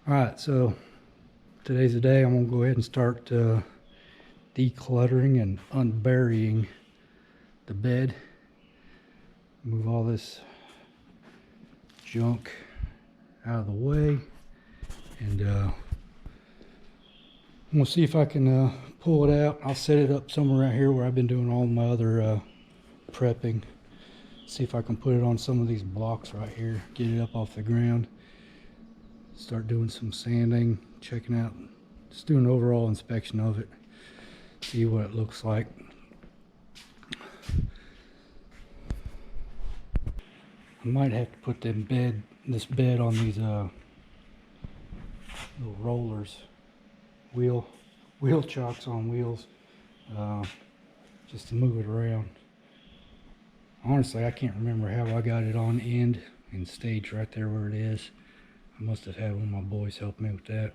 Alright, so today's the day I'm going to go ahead and start decluttering and unburying the bed. Move all this junk out of the way, and I'm going to see if I can pull it out. I'll set it up somewhere right here where I've been doing all my other prepping. See if I can put it on some of these blocks right here, get it up off the ground. Start doing some sanding, checking out, just doing an overall inspection of it, see what it looks like. I might have to put this bed on these little rollers, wheel chocks on wheels, just to move it around. Honestly, I can't remember how I got it on end and staged right there where it is. I must have had one of my boys help me with that.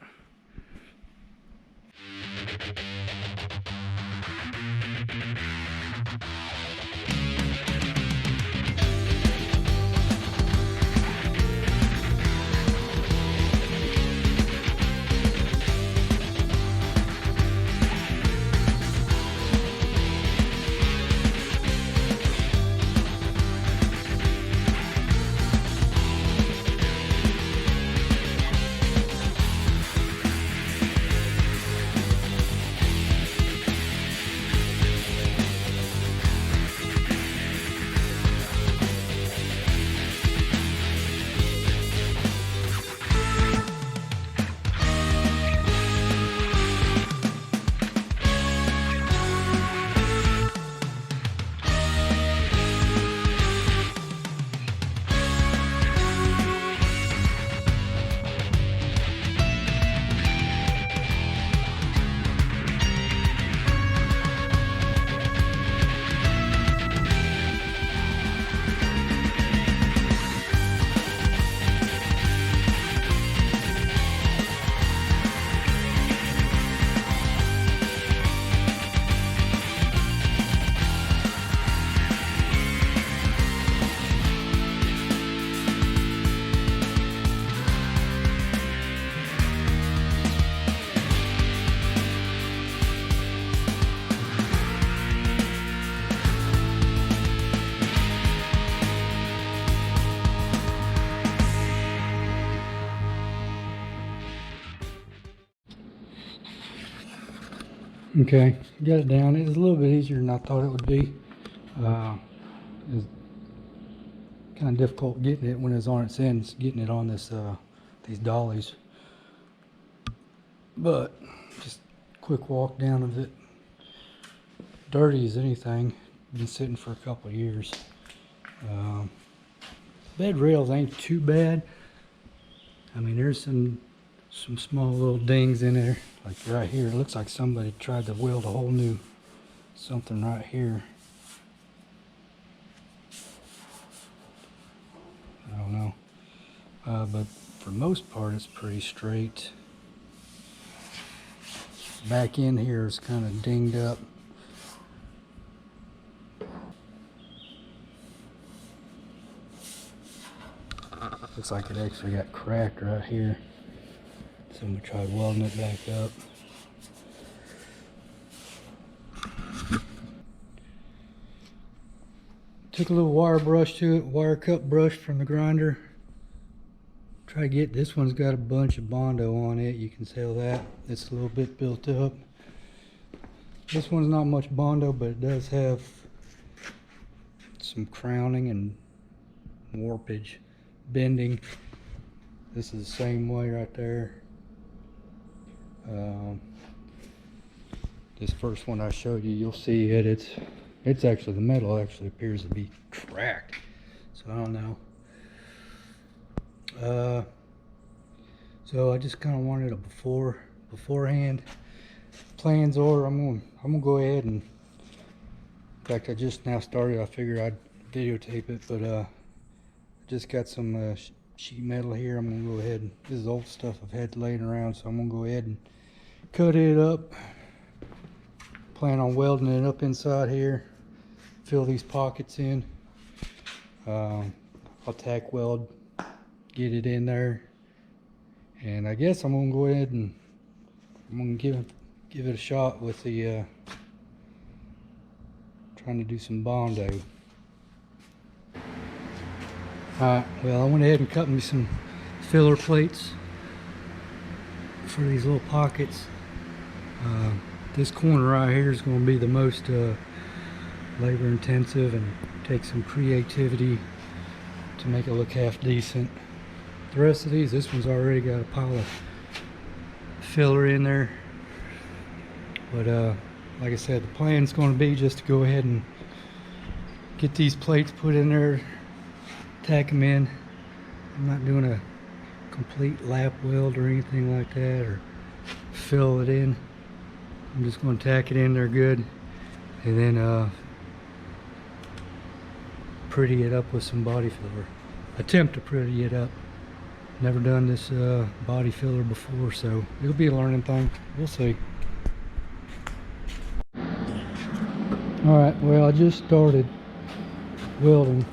Okay, got it down. It was a little bit easier than I thought it would be. It was kind of difficult getting it when it was on its ends, getting it on this these dollies. But just quick walk down of it. Dirty as anything. Been sitting for a couple of years. Bed rails ain't too bad. I mean, there's some small little dings in there, like right here. It looks like somebody tried to weld a whole new something right here. I don't know, but for the most part it's pretty straight. Back in here is kind of dinged up. Looks like it actually got cracked right here. Somebody tried welding it back up. Took a little wire brush to it, wire cut brush from the grinder. Try to get, this one's got a bunch of Bondo on it. You can tell that. It's a little bit built up. This one's not much Bondo, but it does have some crowning and warpage, bending. This is the same way right there. This first one I showed you, you'll see it. It's actually, the metal actually appears to be cracked. So I don't know. So I just kind of wanted a beforehand. Plans are I'm gonna go ahead and, in fact, I just now started. I figured I'd videotape it, but I just got some sheet metal here. I'm gonna go ahead and, this is old stuff I've had laying around, so I'm gonna go ahead and cut it up. Plan on welding it up inside here, fill these pockets in. I'll tack weld, get it in there, And I guess I'm gonna go ahead and I'm gonna give it a shot with the trying to do some Bondo. Alright, well, I went ahead and cut me some filler plates for these little pockets. This corner right here is going to be the most labor intensive and take some creativity to make it look half decent. The rest of these, this one's already got a pile of filler in there, but like I said, the plan's going to be just to go ahead and get these plates put in there, tack them in. I'm not doing a complete lap weld or anything like that, or fill it in. I'm just going to tack it in there good, and then pretty it up with some body filler. Attempt to pretty it up. Never done this body filler before, so it'll be a learning thing. We'll see. Alright, well, I just started welding.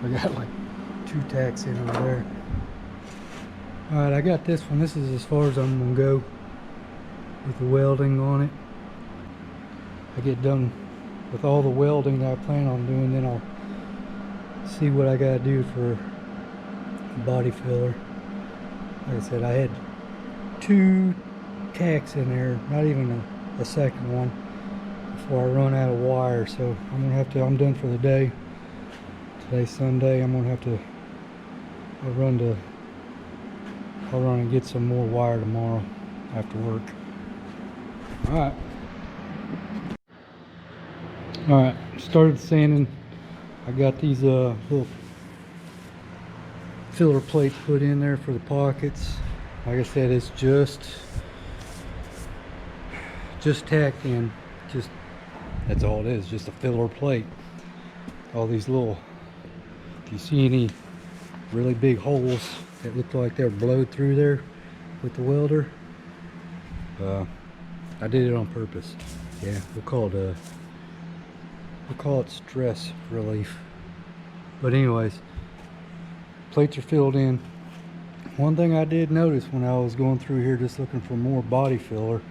I got like 2 tacks in over there. Alright, I got this one. This is as far as I'm going to go with the welding on it. I get done with all the welding that I plan on doing, then I'll see what I got to do for body filler. Like I said, I had 2 tacks in there, not even a second one, before I run out of wire. So I'm done for the day. Today's Sunday. I'm gonna have to I'll run and get some more wire tomorrow after work. Alright, started sanding. I got these little filler plates put in there for the pockets. Like I said, it's just tacked in. That's all it is, just a filler plate. All these little, if you see any really big holes that look like they're blowed through there with the welder, I did it on purpose. Yeah, we'll call it stress relief. But anyways, plates are filled in. One thing I did notice when I was going through here just looking for more body filler,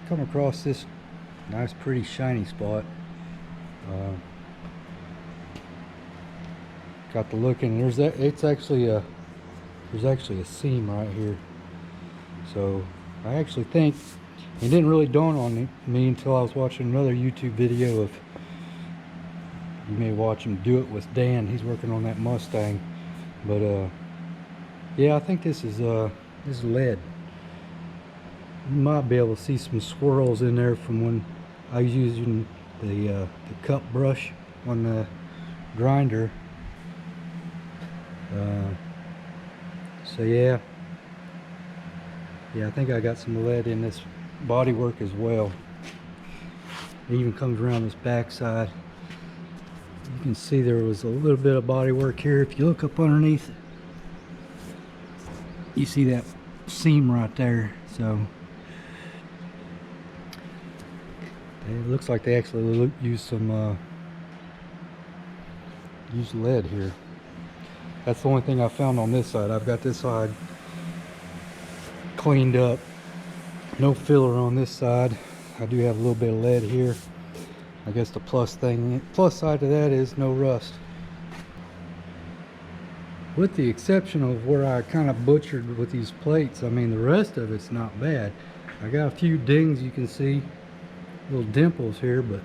come across this nice pretty shiny spot. Got to looking, there's actually a seam right here. So I actually think it didn't really dawn on me until I was watching another YouTube video of, you may watch him do it with Dan. He's working on that Mustang. But yeah, I think this is lead. You might be able to see some swirls in there from when I was using the cup brush on the grinder. So yeah, I think I got some lead in this bodywork as well. It even comes around this back side. You can see there was a little bit of bodywork here. If you look up underneath, you see that seam right there. So it looks like they actually used some used lead here. That's the only thing I found on this side. I've got this side cleaned up. No filler on this side. I do have a little bit of lead here. I guess the plus side to that is no rust. With the exception of where I kind of butchered with these plates, I mean, the rest of it's not bad. I got a few dings you can see, little dimples here, but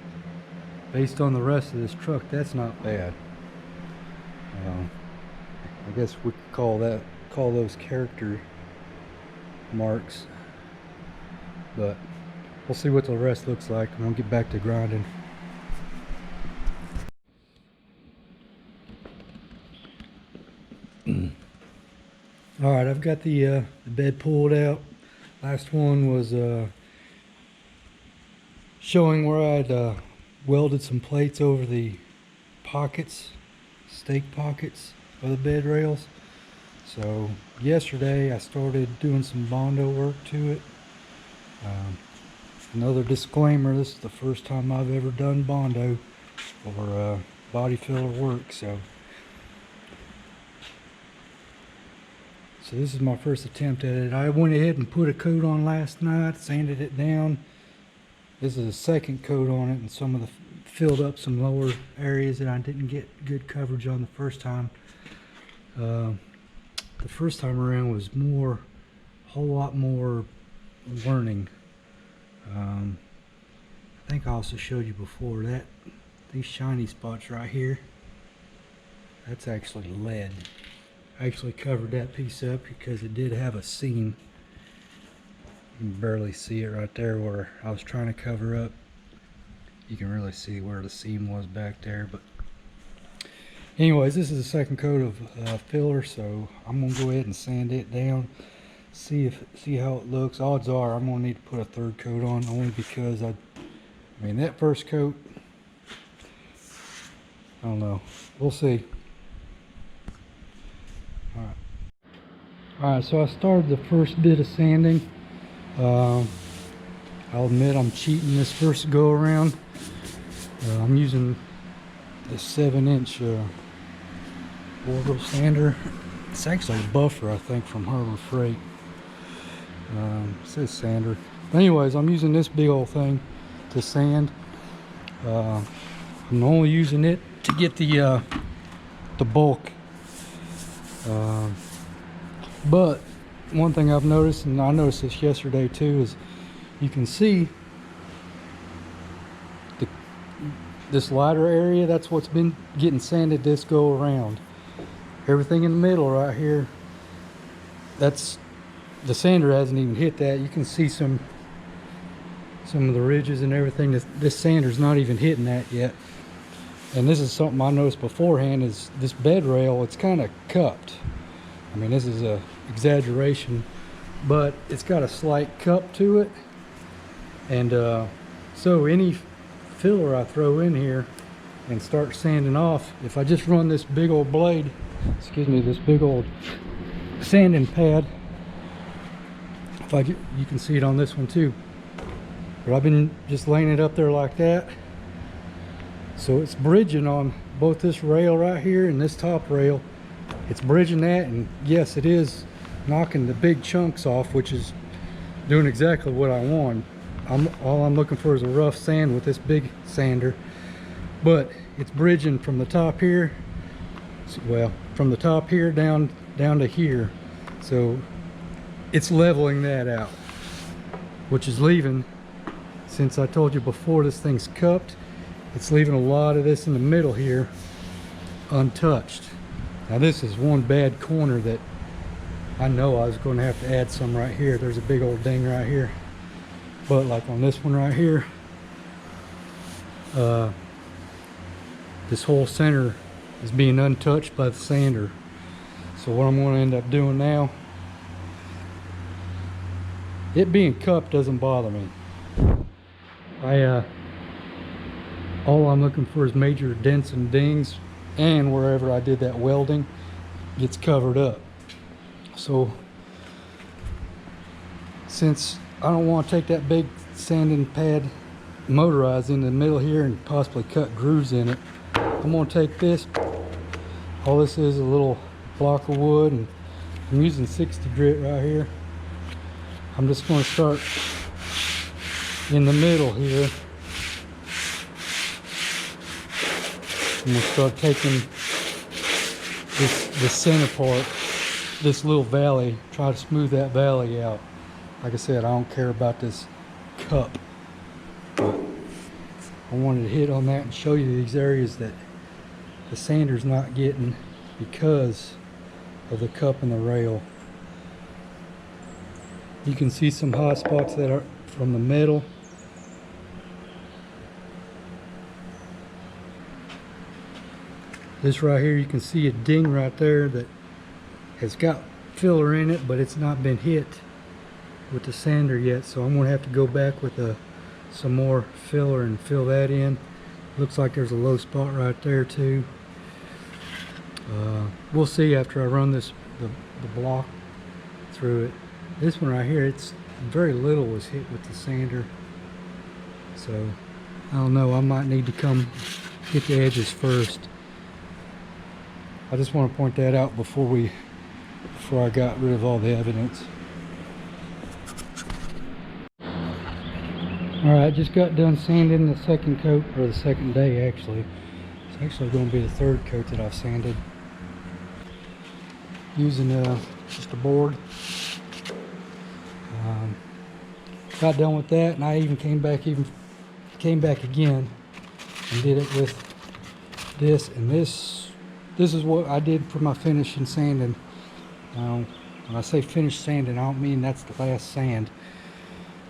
based on the rest of this truck, that's not bad. I guess we could call those character marks, but we'll see what the rest looks like. I'm gonna get back to grinding. All right, I've got the bed pulled out. Last one was showing where I'd welded some plates over the pockets, stake pockets of the bed rails. So yesterday I started doing some Bondo work to it. Another disclaimer, this is the first time I've ever done Bondo or body filler work, so So this is my first attempt at it. I went ahead and put a coat on last night, sanded it down. This is a second coat on it, and some of the filled up some lower areas that I didn't get good coverage on the first time. The first time around was a whole lot more learning. I think I also showed you before that these shiny spots right here, that's actually lead. I actually covered that piece up because it did have a seam. You can barely see it right there where I was trying to cover up. You can really see where the seam was back there. But anyways, this is the second coat of filler, so I'm gonna go ahead and sand it down, see how it looks. Odds are I'm gonna need to put a third coat on, only because I mean that first coat, I don't know, we'll see. Alright, so I started the first bit of sanding. I'll admit I'm cheating this first go around. I'm using this 7-inch orbital sander. It's actually a buffer, I think, from Harbor Freight. It says sander. But anyways, I'm using this big old thing to sand. I'm only using it to get the bulk. But one thing I've noticed, and I noticed this yesterday too, is you can see this lighter area. That's what's been getting sanded this go around. Everything in the middle right here, that's the sander hasn't even hit that. You can see some of the ridges and everything. This sander's not even hitting that yet. And this is something I noticed beforehand, is this bed rail, it's kind of cupped. I mean, this is a exaggeration, but it's got a slight cup to it. And so any filler I throw in here and start sanding off, if I just run this big old blade, excuse me, this big old sanding pad, you can see it on this one too, but I've been just laying it up there like that, so it's bridging on both this rail right here and this top rail. It's bridging that, and yes, it is knocking the big chunks off, which is doing exactly what I want. All I'm looking for is a rough sand with this big sander, but it's bridging from the top here, well, from the top here down to here, so it's leveling that out, which is leaving, since I told you before this thing's cupped, it's leaving a lot of this in the middle here untouched. Now this is one bad corner that I know I was going to have to add some right here. There's a big old ding right here. But like on this one right here, this whole center is being untouched by the sander. So what I'm going to end up doing now, it being cupped doesn't bother me. All I'm looking for is major dents and dings, and wherever I did that welding gets covered up. So since I don't want to take that big sanding pad motorized in the middle here and possibly cut grooves in it, I'm going to take this, all this is a little block of wood, and I'm using 60 grit right here. I'm just going to start in the middle here. I'm going to start taking this center part, this little valley, try to smooth that valley out. Like I said, I don't care about this cup, but I wanted to hit on that and show you these areas that the sander's not getting because of the cup in the rail. You can see some hot spots that are from the metal. This right here, you can see a ding right there that has got filler in it, but it's not been hit with the sander yet, so I'm going to have to go back with some more filler and fill that in. Looks like there's a low spot right there too. We'll see after I run the block through it. This one right here, it's very little was hit with the sander, so I don't know, I might need to come get the edges first. I just want to point that out before we before I got rid of all the evidence. Alright, just got done sanding the second coat, or the second day actually. It's actually going to be the third coat that I've sanded. Using just a board. Got done with that, and I even came back again and did it with this, and this is what I did for my finish and sanding. When I say finish sanding, I don't mean that's the last sand.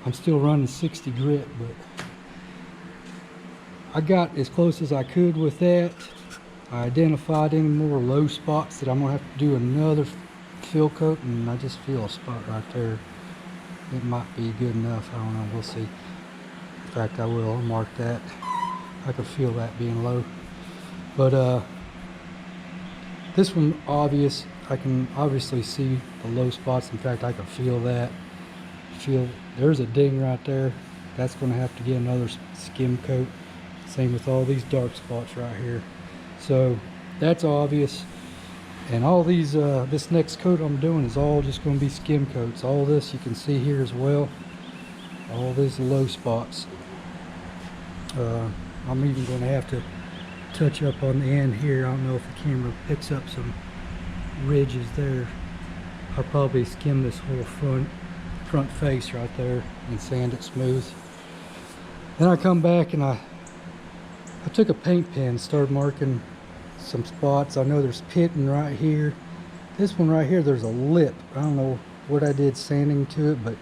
I'm still running 60 grit, but I got as close as I could with that. I identified any more low spots that I'm gonna have to do another fill coat, and I just feel a spot right there. It might be good enough. I don't know. We'll see. In fact, I will. I'll mark that. I can feel that being low. But this one, obvious. I can obviously see the low spots. In fact, I can feel that. There's a ding right there. That's going to have to get another skim coat. Same with all these dark spots right here. So that's obvious. And all these, this next coat I'm doing is all just going to be skim coats. All this you can see here as well. All these low spots. I'm even going to have to touch up on the end here. I don't know if the camera picks up some ridges there. I'll probably skim this whole front face right there and sand it smooth. Then I come back and I took a paint pen and started marking some spots. I know there's pitting right here. This one right here, there's a lip. I don't know what I did sanding to it, but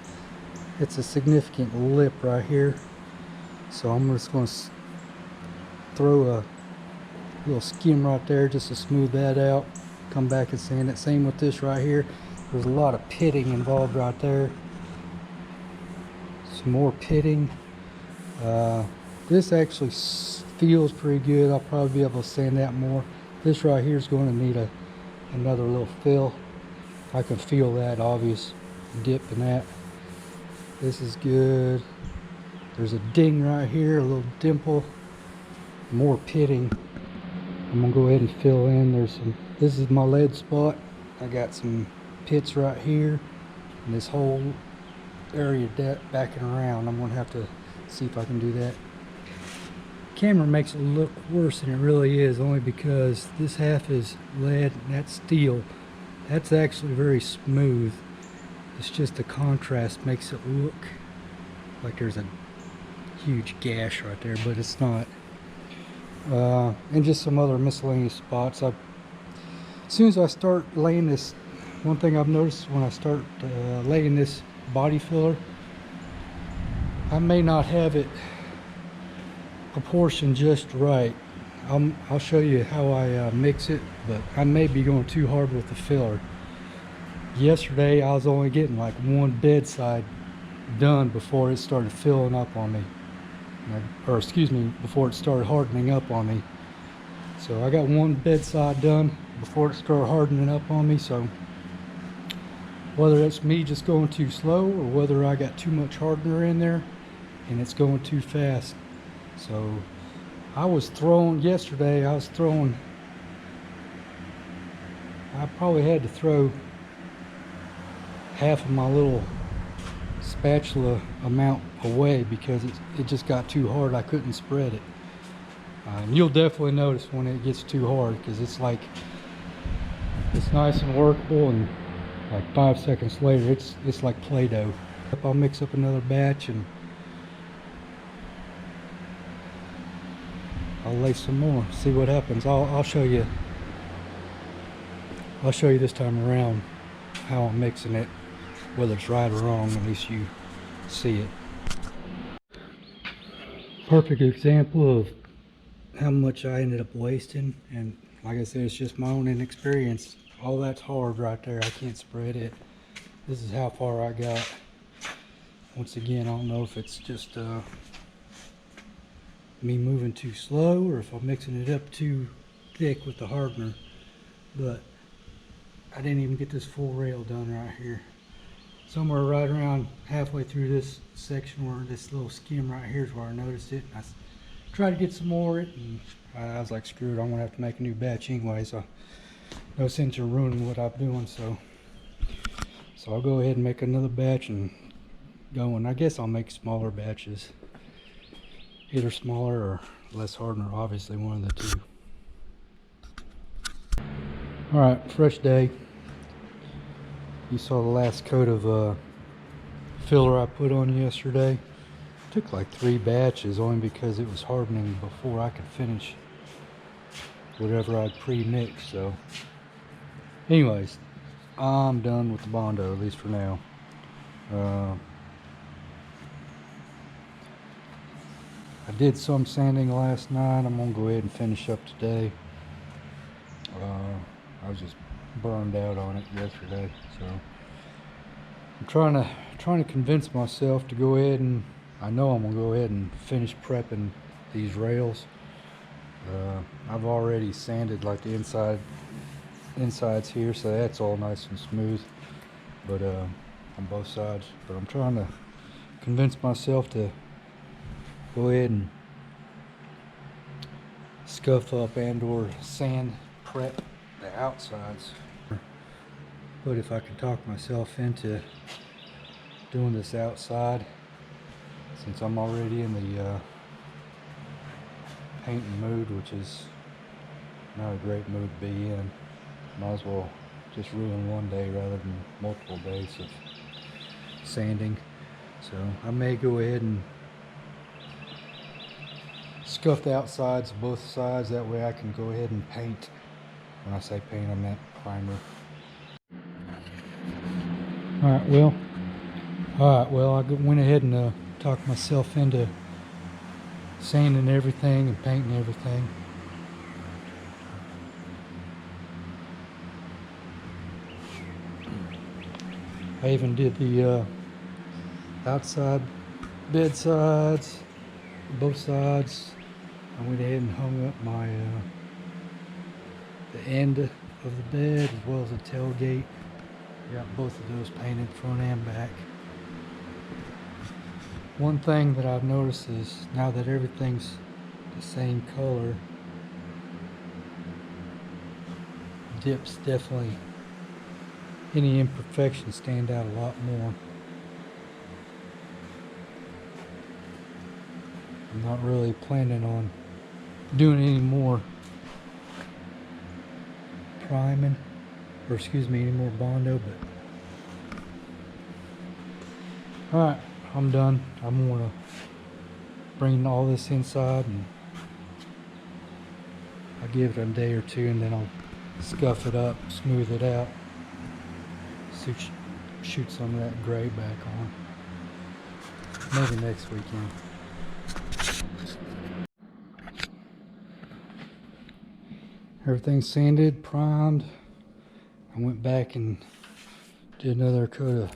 it's a significant lip right here. So I'm just going to throw a little skim right there just to smooth that out. Come back and sand it. Same with this right here. There's a lot of pitting involved right there. Some more pitting. This actually feels pretty good. I'll probably be able to sand that more. This right here is going to need another little fill. I can feel that obvious dip in that. This is good. There's a ding right here, a little dimple. More pitting. I'm gonna go ahead and fill in. This is my lead spot. I got some pits right here, and this whole area backing around. I'm gonna have to see if I can do that. Camera makes it look worse than it really is, only because this half is lead and that's steel. That's actually very smooth. It's just the contrast makes it look like there's a huge gash right there, but it's not. And just some other miscellaneous spots. As soon as I start laying this, one thing I've noticed when I start laying this body filler, I may not have it proportioned just right. I'll show you how I mix it, but I may be going too hard with the filler. Yesterday I was only getting like one bedside done before it started filling up on me, or excuse me, before it started hardening up on me. So I got one bedside done before it started hardening up on me. So whether it's me just going too slow or whether I got too much hardener in there and it's going too fast. So yesterday I probably had to throw half of my little spatula amount away because it just got too hard. I couldn't spread it. And you'll definitely notice when it gets too hard, because it's nice and workable, and like 5 seconds later it's like Play-Doh. I'll mix up another batch and I'll lay some more, see what happens. I'll show you this time around how I'm mixing it, whether it's right or wrong. At least you see it. Perfect example of how much I ended up wasting, and like I said, it's just my own inexperience. All that's hard right there. I can't spread it. This is how far I got. Once again, I don't know if it's just me moving too slow or if I'm mixing it up too thick with the hardener, but I didn't even get this full rail done right here. Somewhere right around halfway through this section where this little skim right here is where I noticed it. I tried to get some more of it, and I was like, screw it, I'm gonna have to make a new batch anyway, so no sense in ruining what I'm doing. So So I'll go ahead and make another batch and go, and I guess I'll make smaller batches, either smaller or less hardener, obviously one of the two. Alright, fresh day. You saw the last coat of filler I put on yesterday. Took like 3 batches only because it was hardening before I could finish whatever I'd pre-mixed. So anyways, I'm done with the Bondo, at least for now. I did some sanding last night. I'm gonna go ahead and finish up today. I was just burned out on it yesterday, so I'm trying to convince myself to go ahead and, I know I'm gonna go ahead and finish prepping these rails. I've already sanded like the insides here, so that's all nice and smooth, but on both sides. But I'm trying to convince myself to go ahead and scuff up and or sand prep the outsides. But if I can talk myself into doing this outside, since I'm already in the painting mood, which is not a great mood to be in, might as well just ruin one day rather than multiple days of sanding. So I may go ahead and scuff the outsides of both sides, that way I can go ahead and paint. When I say paint, I meant primer. Alright, well, I went ahead and talked myself into sanding everything and painting everything. I even did the outside bed sides, both sides. I went ahead and hung up my the end of the bed as well as the tailgate. Got both of those painted, front and back. One thing that I've noticed is now that everything's the same color, dips definitely, any imperfections stand out a lot more. I'm not really planning on doing any more priming, or excuse me, any more Bondo, but alright, I'm done. I'm gonna bring all this inside and I'll give it a day or two, and then I'll scuff it up, smooth it out, shoot some of that gray back on. Maybe next weekend. Everything's sanded, primed. I went back and did another coat of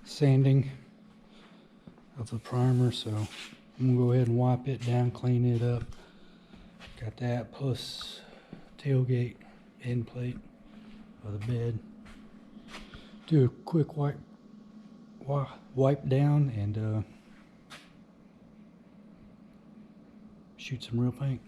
sanding of the primer, so I'm gonna go ahead and wipe it down, clean it up. Got that, plus tailgate end plate of the bed. Do a quick wipe down and shoot some real paint.